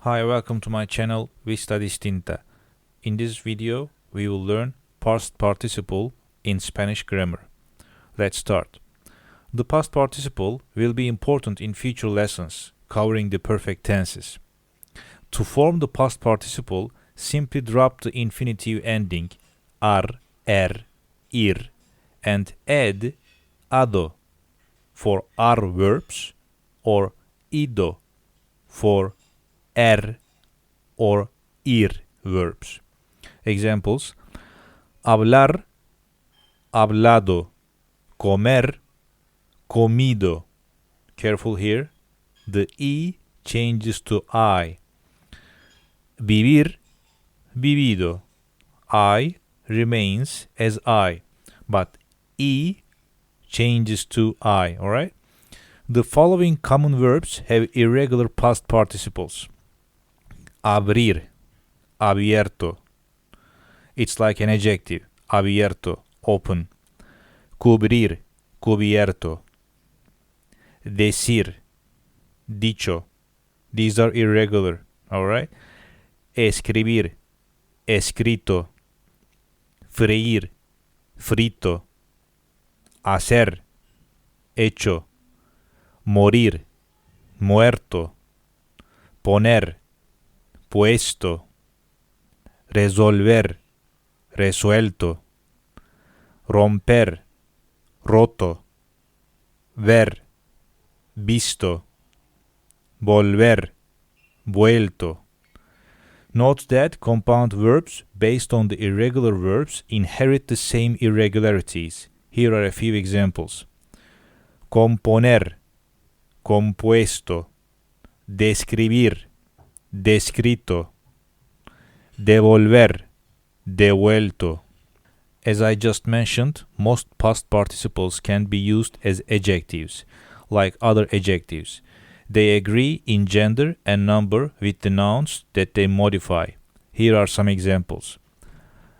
Hi, welcome to my channel Vista Distinta. In this video, we will learn past participle in Spanish grammar. Let's start. The past participle will be important in future lessons covering the perfect tenses. To form the past participle, simply drop the infinitive ending ar, ir, and add ado for are verbs or ido for or ir verbs. Examples: hablar, hablado, comer, comido. Careful here, the E changes to I. Vivir, vivido. I remains as I, but E changes to I, alright? The following common verbs have irregular past participles. Abrir, abierto. It's like an adjective. Abierto, open. Cubrir, cubierto. Decir, dicho. These are irregular, alright? Escribir, escrito. Freír, frito. Hacer, hecho. Morir, muerto. Poner, puesto. Resolver, resuelto. Romper, roto. Ver, visto. Volver, vuelto. Note that compound verbs based on the irregular verbs inherit the same irregularities. Here are a few examples. Componer, compuesto. Describir, descrito. Devolver, devuelto. As I just mentioned, most past participles can be used as adjectives, like other adjectives. They agree in gender and number with the nouns that they modify. Here are some examples.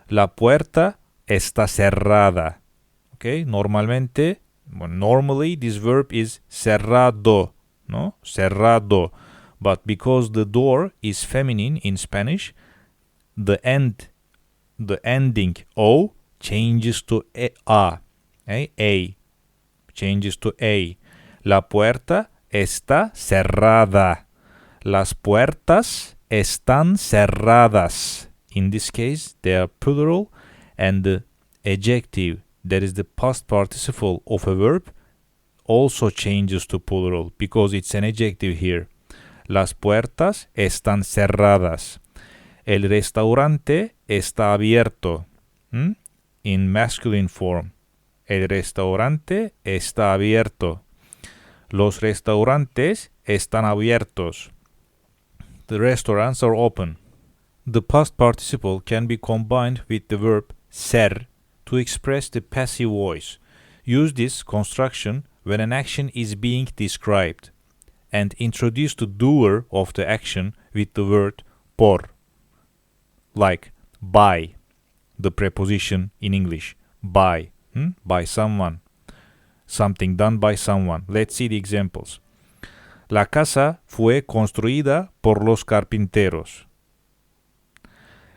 La puerta está cerrada. Okay, normally this verb is cerrado, no? Cerrado. But because the door is feminine in Spanish, the ending O changes to A. A changes to A. La puerta está cerrada. Las puertas están cerradas. In this case, they are plural, and the adjective, that is the past participle of a verb, also changes to plural because it's an adjective here. Las puertas están cerradas. El restaurante está abierto. In masculine form. El restaurante está abierto. Los restaurantes están abiertos. The restaurants are open. The past participle can be combined with the verb ser to express the passive voice. Use this construction when an action is being described, and introduce the doer of the action with the word por. Like by, the preposition in English, by, by someone, something done by someone. Let's see the examples. La casa fue construida por los carpinteros.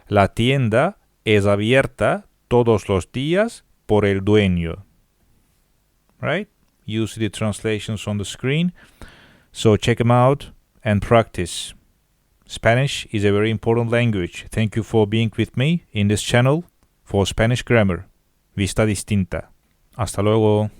La tienda es abierta todos los días por el dueño. Right? You see the translations on the screen, so check them out and practice. Spanish is a very important language. Thank you for being with me in this channel for Spanish grammar. Vista Distinta. Hasta luego.